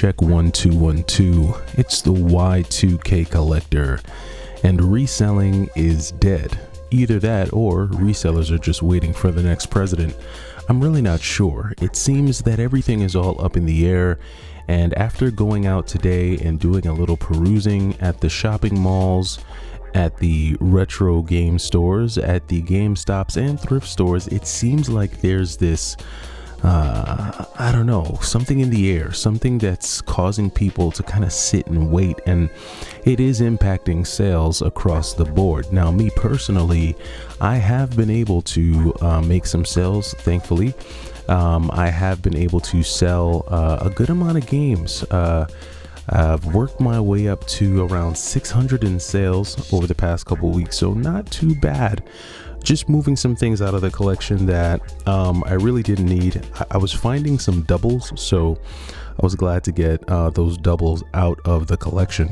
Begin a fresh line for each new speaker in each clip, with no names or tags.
Check 1212. It's the Y2K collector, and reselling is dead. Either that or resellers are just waiting for the next president. I'm really not sure. It seems that everything is all up in the air, and after going out today and doing a little perusing at the shopping malls, at the retro game stores, at the GameStops and thrift stores, it seems like there's this I don't know, something in the air, something that's causing people to kind of sit and wait, and it is impacting sales across the board. Now, me personally, I have been able to make some sales, thankfully. I have been able to sell a good amount of games. I've worked my way up to around 600 in sales over the past couple weeks, so not too bad. Just moving some things out of the collection that I really didn't need. I was finding some doubles, so I was glad to get those doubles out of the collection.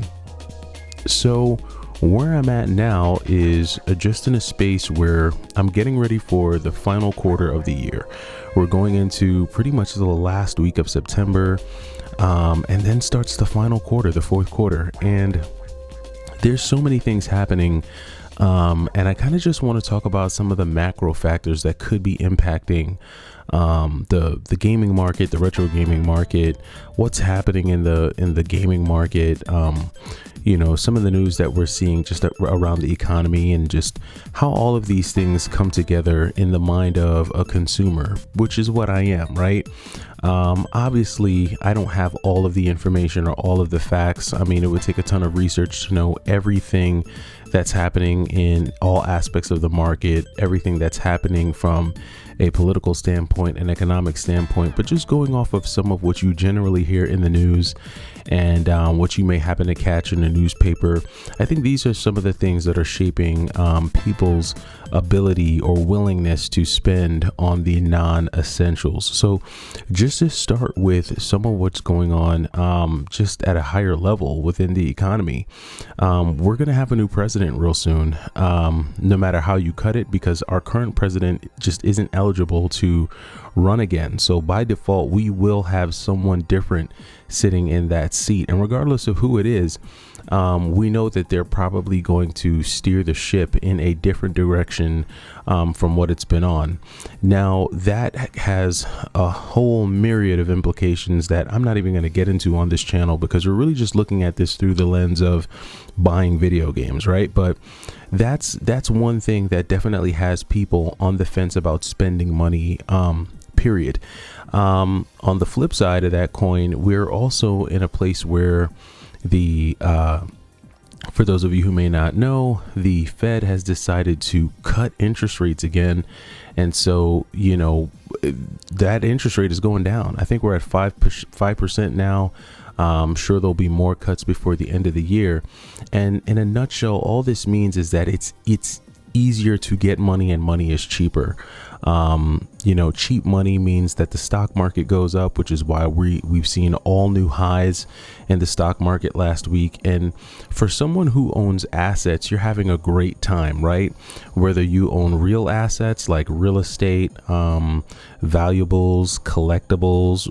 So where I'm at now is just in a space where I'm getting ready for the final quarter of the year. We're going into pretty much the last week of September, and then starts the final quarter, the fourth quarter, and there's so many things happening. And I kind of just want to talk about some of the macro factors that could be impacting the gaming market, the retro gaming market, what's happening in the gaming market, some of the news that we're seeing just around the economy, and just how all of these things come together in the mind of a consumer, which is what I am, right? Obviously, I don't have all of the information or all of the facts. I mean, it would take a ton of research to know everything that's happening in all aspects of the market, everything that's happening from a political standpoint, an economic standpoint, but just going off of some of what you generally hear in the news and what you may happen to catch in the newspaper. I think these are some of the things that are shaping people's ability or willingness to spend on the non-essentials. So just to start with some of what's going on just at a higher level within the economy, we're going to have a new president real soon, no matter how you cut it, because our current president just isn't eligible to run again. So by default, we will have someone different sitting in that seat. And regardless of who it is, we know that they're probably going to steer the ship in a different direction from what it's been on. Now, that has a whole myriad of implications that I'm not even going to get into on this channel, because we're really just looking at this through the lens of buying video games, right? But that's one thing that definitely has people on the fence about spending money, period. On the flip side of that coin, we're also in a place where for those of you who may not know, the Fed has decided to cut interest rates again. And so, that interest rate is going down. I think we're at 5% now. I'm sure there'll be more cuts before the end of the year. And in a nutshell, all this means is that it's easier to get money, and money is cheaper. Cheap money means that the stock market goes up, which is why we've seen all new highs in the stock market last week. And for someone who owns assets, you're having a great time, right? Whether you own real assets like real estate, valuables, collectibles,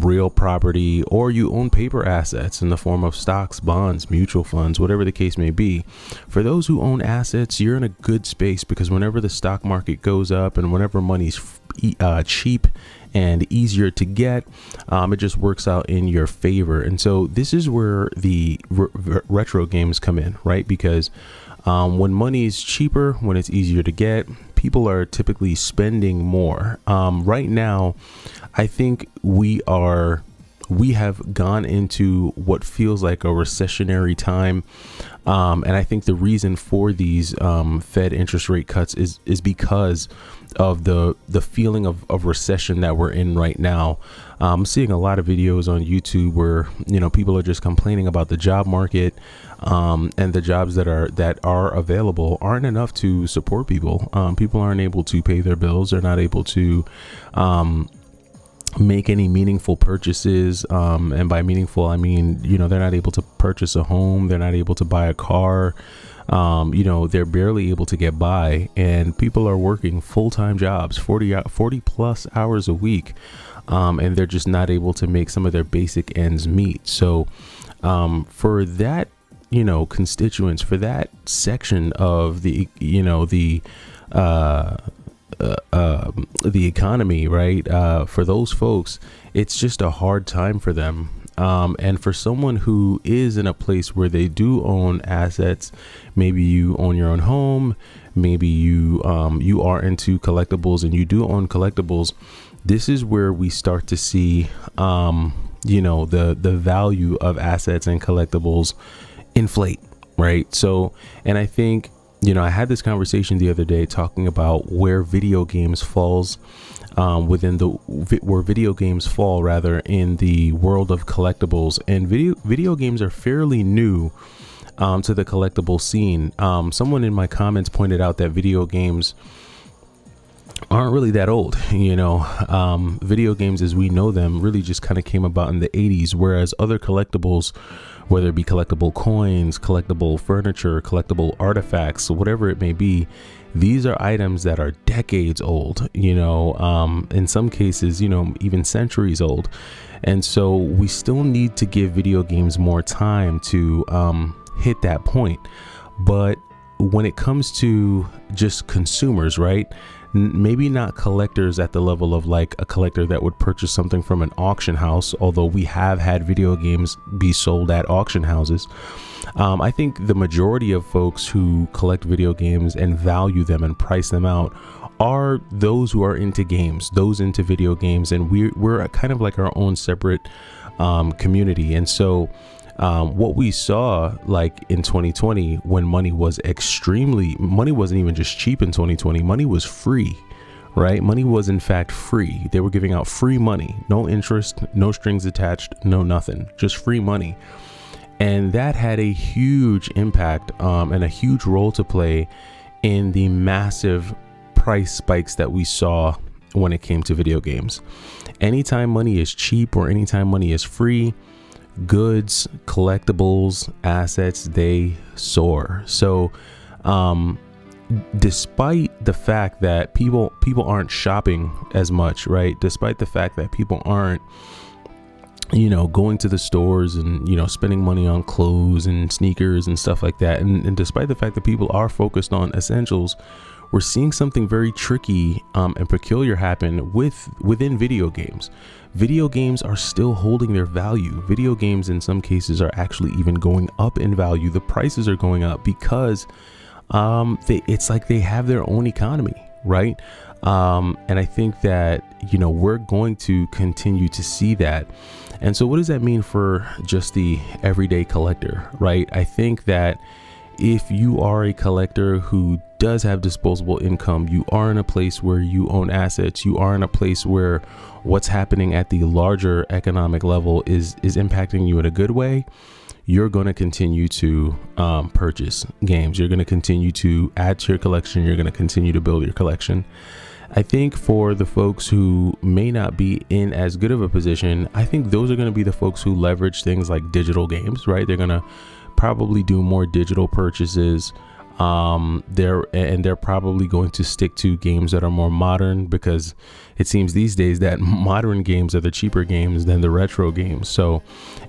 real property, or you own paper assets in the form of stocks, bonds, mutual funds, whatever the case may be. For those who own assets, you're in a good space, because whenever the stock market goes up and whenever money's cheap and easier to get, it just works out in your favor. And so this is where the retro games come in, right? Because when money is cheaper, when it's easier to get, people are typically spending more. Right now, I think we have gone into what feels like a recessionary time. And I think the reason for these Fed interest rate cuts is because of the feeling of recession that we're in right now. I'm seeing a lot of videos on YouTube where, people are just complaining about the job market, and the jobs that are available aren't enough to support people. People aren't able to pay their bills. They're not able to make any meaningful purchases. And by meaningful, I mean, they're not able to purchase a home. They're not able to buy a car. They're barely able to get by, and people are working full-time jobs, 40 plus hours a week. And they're just not able to make some of their basic ends meet. So, for that, constituents, for that section of the economy, right? For those folks, it's just a hard time for them. And for someone who is in a place where they do own assets, maybe you own your own home, maybe you are into collectibles and you do own collectibles. This is where we start to see, the value of assets and collectibles inflate, right? So, and I think, I had this conversation the other day talking about where video games falls where video games fall rather in the world of collectibles, and video games are fairly new to the collectible scene. Someone in my comments pointed out that video games aren't really that old. Video games as we know them really just kind of came about in the 80s, whereas other collectibles, whether it be collectible coins, collectible furniture, collectible artifacts, whatever it may be, these are items that are decades old, in some cases, even centuries old. And so we still need to give video games more time to hit that point. But when it comes to just consumers, right? Maybe not collectors at the level of like a collector that would purchase something from an auction house, although we have had video games be sold at auction houses. I think the majority of folks who collect video games and value them and price them out are those who are into games, those into video games, and we're kind of like our own separate community. And so what we saw like in 2020, when money wasn't even just cheap in 2020, money was free, right? Money was in fact free. They were giving out free money, no interest, no strings attached, no nothing, just free money. And that had a huge impact and a huge role to play in the massive price spikes that we saw when it came to video games. Anytime money is cheap or anytime money is free, goods, collectibles, assets, they soar. So despite the fact that people aren't shopping as much, right? Despite the fact that people aren't going to the stores and, spending money on clothes and sneakers and stuff like that. And despite the fact that people are focused on essentials, we're seeing something very tricky and peculiar happen within video games. Video games are still holding their value. Video games in some cases are actually even going up in value. The prices are going up because it's like they have their own economy, right? And I think that, we're going to continue to see that. And so what does that mean for just the everyday collector, right? I think that if you are a collector who does have disposable income, you are in a place where you own assets, you are in a place where what's happening at the larger economic level is impacting you in a good way, you're going to continue to purchase games. You're going to continue to add to your collection. You're going to continue to build your collection. I think for the folks who may not be in as good of a position, I think those are going to be the folks who leverage things like digital games, right? They're going to probably do more digital purchases. They're probably going to stick to games that are more modern, because it seems these days that modern games are the cheaper games than the retro games. So,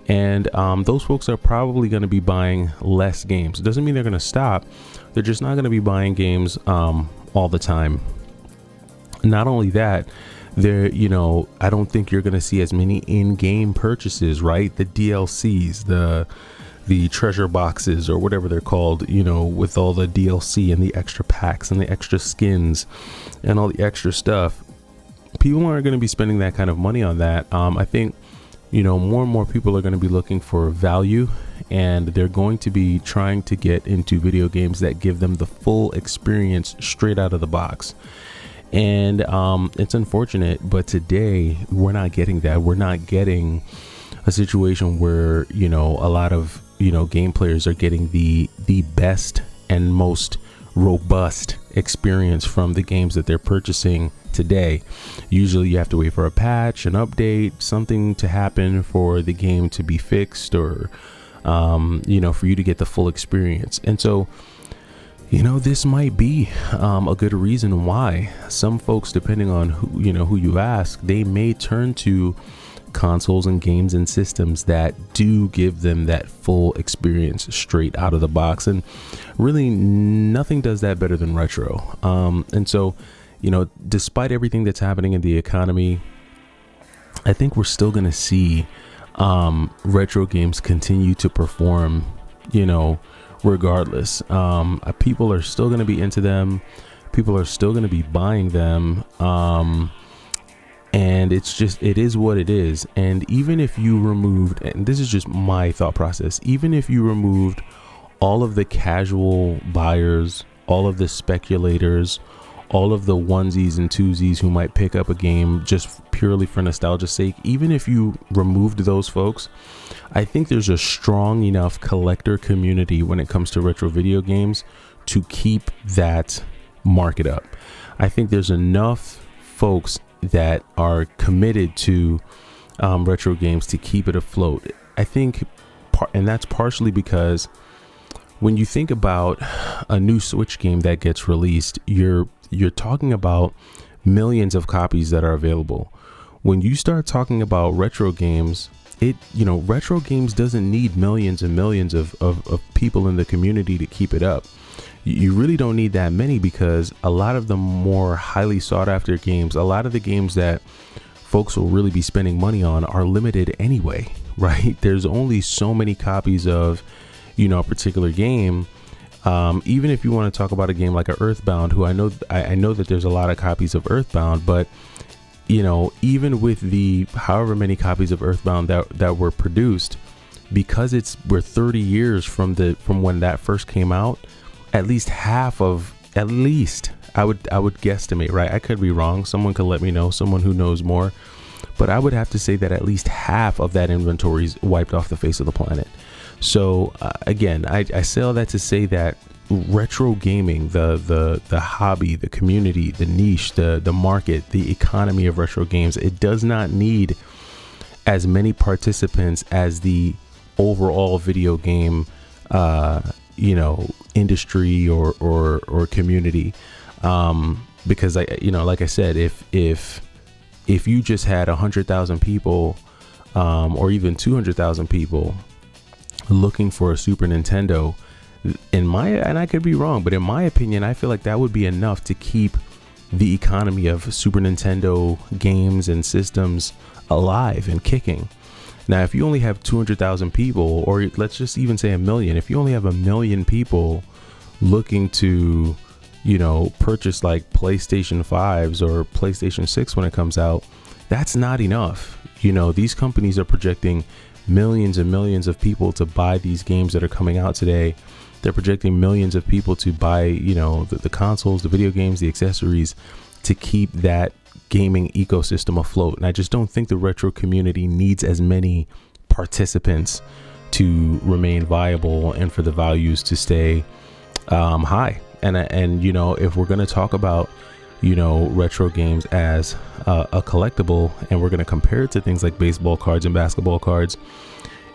and those folks are probably going to be buying less games. It doesn't mean they're going to stop. They're just not going to be buying games all the time. Not only that, I don't think you're going to see as many in-game purchases, right? The DLCs, the treasure boxes, or whatever they're called, with all the DLC and the extra packs and the extra skins and all the extra stuff. People aren't going to be spending that kind of money on that. I think, more and more people are going to be looking for value, and they're going to be trying to get into video games that give them the full experience straight out of the box. And it's unfortunate, but today we're not getting that. We're not getting a situation where, a lot of, game players are getting the best and most robust experience from the games that they're purchasing today. Usually you have to wait for a patch, an update, something to happen for the game to be fixed, or for you to get the full experience. And so this might be a good reason why some folks, depending on who you ask, they may turn to consoles and games and systems that do give them that full experience straight out of the box. And really nothing does that better than retro. And so, despite everything that's happening in the economy, I think we're still going to see retro games continue to perform, regardless. People are still going to be into them. People are still going to be buying them. And it is what it is. And even if you removed, and this is just my thought process, even if you removed all of the casual buyers, all of the speculators, all of the onesies and twosies who might pick up a game just purely for nostalgia's sake, even if you removed those folks, I think there's a strong enough collector community when it comes to retro video games to keep that market up. I think there's enough folks that are committed to retro games to keep it afloat. I think, and that's partially because when you think about a new Switch game that gets released, you're talking about millions of copies that are available. When you start talking about retro games, retro games doesn't need millions and millions of people in the community to keep it up. You really don't need that many, because a lot of the more highly sought after games, a lot of the games that folks will really be spending money on are limited anyway, right? There's only so many copies of, a particular game. Even if you want to talk about a game like Earthbound, who I know that there's a lot of copies of Earthbound, but even with the however many copies of Earthbound that were produced, because we're 30 years from when that first came out, I would guesstimate, right? I could be wrong. Someone could let me know, someone who knows more, but I would have to say that at least half of that inventory is wiped off the face of the planet. So again, I say all that to say that retro gaming, the hobby, the community, the niche, the market, the economy of retro games, it does not need as many participants as the overall video game industry or community, because like I said, if you just had 100,000 people or even 200,000 people looking for a Super Nintendo, and I could be wrong, but in my opinion, I feel like that would be enough to keep the economy of Super Nintendo games and systems alive and kicking. Now, if you only have 200,000 people, or let's just even say 1 million, if you only have 1 million people looking to, purchase like PlayStation 5s or PlayStation 6 when it comes out, that's not enough. These companies are projecting millions and millions of people to buy these games that are coming out today. They're projecting millions of people to buy, the consoles, the video games, the accessories, to keep that gaming ecosystem afloat. And I just don't think the retro community needs as many participants to remain viable and for the values to stay high. And if we're going to talk about retro games as a collectible, and we're going to compare it to things like baseball cards and basketball cards,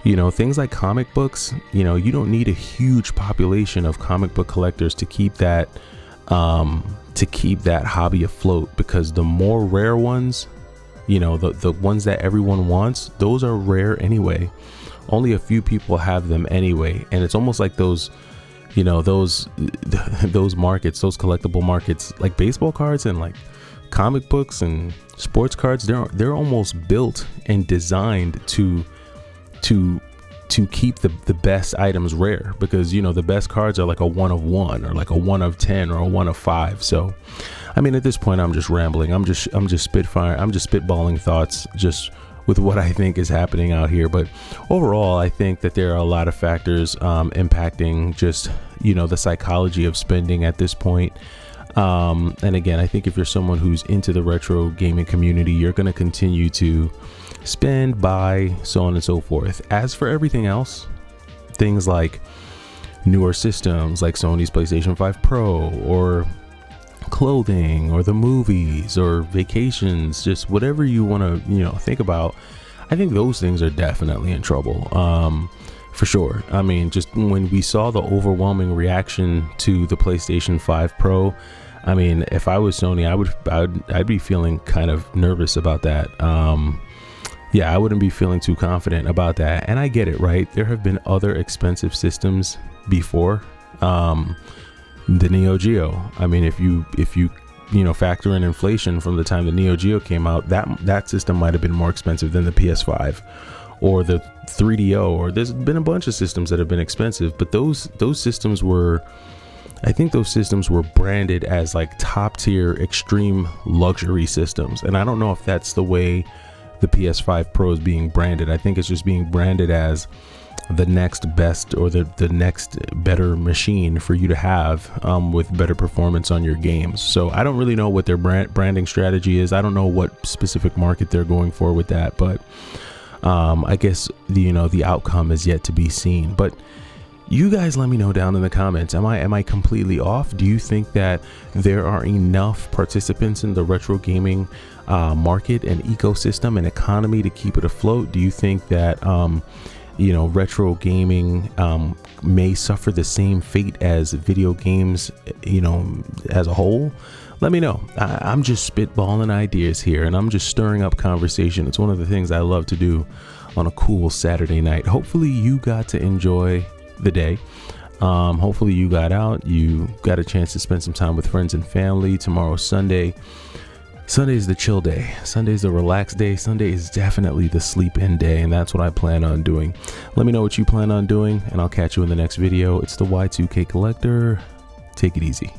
things like comic books, you don't need a huge population of comic book collectors to keep that hobby afloat, because the more rare ones, the ones that everyone wants, those are rare anyway. Only a few people have them anyway. And it's almost like those markets, those collectible markets, like baseball cards and like comic books and sports cards, they're almost built and designed to keep the best items rare, because the best cards are like a 1 of 1 or like a 1 of 10 or a 1 of 5. So I mean, at this point I'm just rambling, I'm just spitballing thoughts just with what I think is happening out here. But overall, I think that there are a lot of factors impacting just the psychology of spending at this point. And again, I think if you're someone who's into the retro gaming community, you're going to continue to spend, buy, so on and so forth. As for everything else, things like newer systems like Sony's PlayStation 5 Pro or clothing or the movies or vacations, just whatever you want to, think about. I think those things are definitely in trouble. For sure. I mean, just when we saw the overwhelming reaction to the PlayStation 5 Pro, I mean, if I was Sony, I'd be feeling kind of nervous about that. Yeah, I wouldn't be feeling too confident about that. And I get it, right? There have been other expensive systems before. The Neo Geo. I mean, if you factor in inflation from the time the Neo Geo came out, that system might have been more expensive than the PS5 or the 3DO, or there's been a bunch of systems that have been expensive, but those systems were, I think those systems were branded as like top tier extreme luxury systems. And I don't know if that's the way the PS5 Pro is being branded. I think it's just being branded as the next best or the next better machine for you to have with better performance on your games. So I don't really know what their branding strategy is. I don't know what specific market they're going for with that, but I guess the outcome is yet to be seen. But you guys let me know down in the comments. Am I completely off? Do you think that there are enough participants in the retro gaming market and ecosystem and economy to keep it afloat? Do you think that retro gaming may suffer the same fate as video games, as a whole? Let me know. I'm just spitballing ideas here, and I'm just stirring up conversation. It's one of the things I love to do on a cool Saturday night. Hopefully you got to enjoy the day. Hopefully you got out, you got a chance to spend some time with friends and family. Tomorrow's Sunday. Sunday is the chill day. Sunday is the relaxed day. Sunday is definitely the sleep in day, and that's what I plan on doing. Let me know what you plan on doing, and I'll catch you in the next video. It's the Y2K Collector. Take it easy.